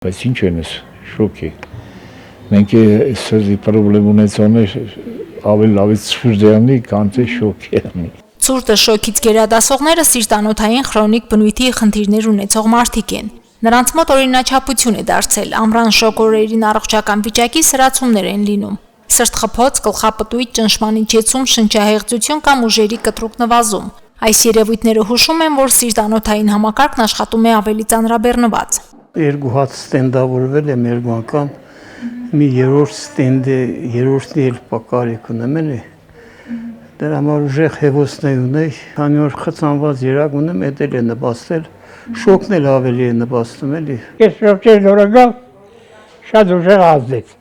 Բայց ինչ ենես, շոկ է։ Մենք սրտի պրոբլեմ ունեցողներ ավելի լավից սուրդյանի, քան թե շոկ է անի։ Ցուրտը շոկից գերադասողները սիրտանոթային քրոնիկ բնույթի խնդիրներ ունեցող մարդիկ են։ Նրանց մոտ օրինաչափություն է դարձել, ամռան շոկ օրերին առողջական վիճակի սրացումներ են լինում։ Սրտխփոց, գլխապտույտ, ճնշման իջեցում, շնչահեղձություն կամ ուժերի կտրուկ նվազում։ Այս երևույթները հուշում են, որ սիրտանոթային համակարգն աշխատում է ավելի ծանրաբեռնված։ Երկու հատ ստենդավորվել եմ երկու անգամ, մի երրորդն էլ պակարիք ունեմ էլի, դրա համար ուժեղ հևոսներ ունեի, քանի որ խցանված երակ ունեմ, էդ էլ է նպաստել, շոկն էլ ավելի է նպաստում էլի։ Ես շոկեր նորագալ շատ ուժեղ ազդեց,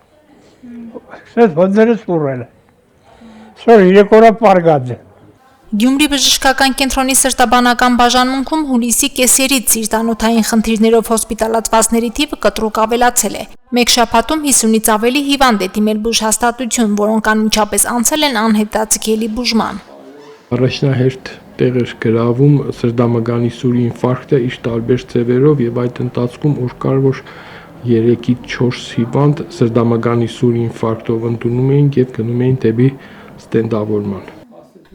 սետ ոնձերը սուրել է, սոր 3 օրա պարգած է։ Գյումրի բժշկական կենտրոնի սրտաբանական բաժանմունքում հուլիսի կեսերից սիրտանոթային խնդիրներով հոսպիտալացվածների թիվը կտրուկ ավելացել է։ Մեկ շաբաթում 50-ից ավելի հիվանդ է դիմել բուժհաստատություն, որոնք անմիջապես անցել են անհետաձգելի բուժման։ Առաջնահերթ տեղ էր գրավում սրտամկանի սուրի ինֆարկտը իր տարբեր ձևերով եւ այդ ընթացքում օր կար որ 3-ից 4 հիվանդ սրտամկանի սուրի ինֆարկտով ընդունում էին եւ գնում էին դեպի ստենդավորման։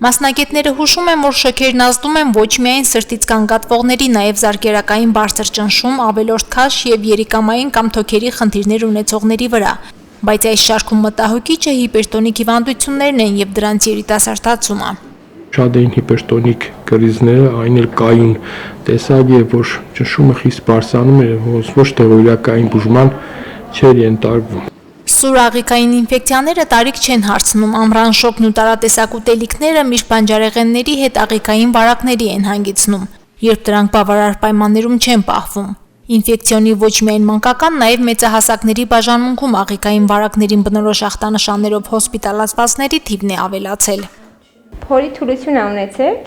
Մասնագետները հուշում են, որ շոկերն ազդում են ոչ միայն սրտից կանգատվողների, նաև զարկերակային բարձր ճնշում, ավելորդ քաշ եւ երիկամային կամ թոքերի խնդիրներ ունեցողների վրա, բայց այս շարքում մտահոգիչը հիպերտոնիկ հիվանդություններն են եւ դրանց երիտասարդացումը։ Շատ էին հիպերտոնիկ կրիզները, այն էլ կայուն տեսակ է, որ ճնշումը խիստ բարձրանում է, ոչ թե օրակային բուժման չէր ենթարկվում։ Սուր աղիքային ինֆեկցիաները տարիք չեն հարցնում, ամռան շոկն ու տարատեսակ ուտելիքները միշտ բանջարեղենների հետ աղիքային վարակների են հանգեցնում, երբ դրանք բավարար պայմաններում չեն պահվում։ Ինֆեկցիոնի ոչ միայն մանկական, նաև մեծահասակների բաժանմունքում աղիքային վարակներին բնորոշ ախտանշաններով հոսպիտալացվածների թիվն է ավելացել։ Փորի թուլություն է ունեցել,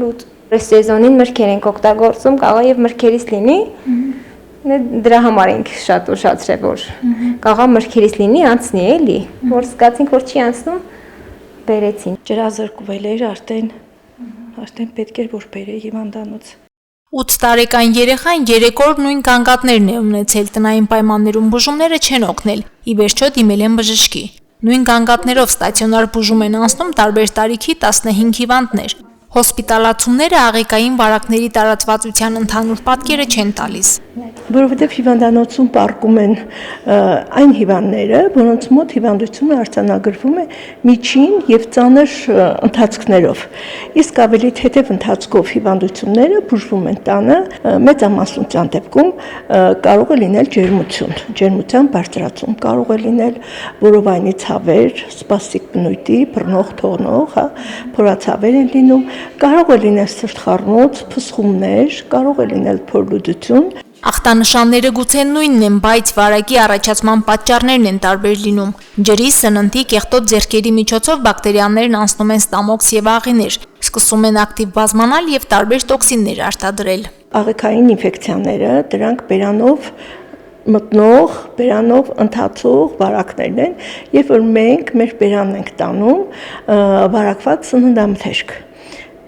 լուտ սեզոնին մրգեր ենք օգտագործում, կարող եւ մրգերից լինի։ Դրա համար ենք շատ ուշացրել, որ կաղա մրգերից լինի, անցնի էլի, որ զգացինք, որ չի անցնում, բերեցին։ Ջրազրկվել էր, արդեն պետք էր, որ բերեի հիվանդանոց։ 8 տարեկան երեխան 3 օր նույն գանգատներն է ունեցել, տնային պայմաններում բուժումները չեն օգնել, ի վերջո դիմել են բժշկի։ Նույն գանգատներով ստացիոնար բուժում են անցնում տարբեր տարիքի 15 հիվանդներ։ Հոսպիտալացումները աղիքային վարակների տարածվածության ընդհանուր պատկերը չեն տալիս։ Որովհետև հիվանդանոցում պարկում են այն հիվանդները, որոնց մոտ հիվանդությունը արձանագրվում է միջին եւ ծանր ընթացքներով։ Իսկ ավելի թեթև ընթացքով հիվանդությունները բուժվում են տանը, մեծամասնության դեպքում կարող է լինել ջերմության բարձրացում, կարող է լինել որովայնի ցավեր, սպաստիկ բնույթի, բռնող թողնող, փորացավեր են լինում, կարող է լինել սրտխառնոց, փսխումներ, կարող է լինել փորլուծություն։ Ախտանշանները գուցե նույնն են, բայց վարակի առաջացման պատճառներն են տարբեր լինում։ Ջրի, սննդի, կեղտոտ ձեռքերի միջոցով բակտերիաներն անցնում են ստամոքս եւ աղիներ, սկսում են ակտիվ բազմանալ եւ տարբեր տոքսիններ արտադրել։ Աղիքային ինֆեկցիաները դրանք բերանով մտնող, բերանով ընթացող վարակներն են, երբ որ մենք մեր բերանն ենք տանում վարակված սննդամթերք,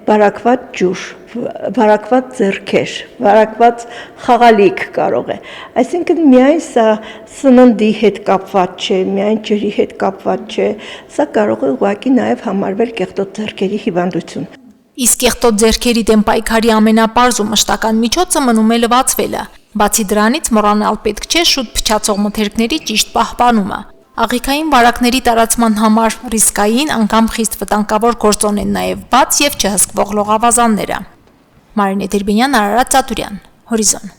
վարակված ջուր, վարակված ձեռքեր, վարակված խաղալիք կարող է։ Այսինքն միայն սա սննդի հետ կապված չէ, միայն ջրի հետ կապված չէ, սա կարող է ուղղակի նաև համարվել կեղտոտ ձեռքերի հիվանդություն։ Իսկ կեղտոտ ձեռքերի դեմ պայքարի ամենապարզ ու մշտական միջոցը մնում է լվացվելը։ Բացի դրանից մոռանալ պետք չէ շուտ փչացող մթերքների ճիշտ պահպանումը։ Աղիքային վարակների տարածման համար ռիսկային, անգամ խիստ վտանգավոր գործոն են նաև բաց եւ չհսկվող լողավազանները։ Մարինե Դերբենյան, Արարատ Ծատուրյան, Հորիզոն։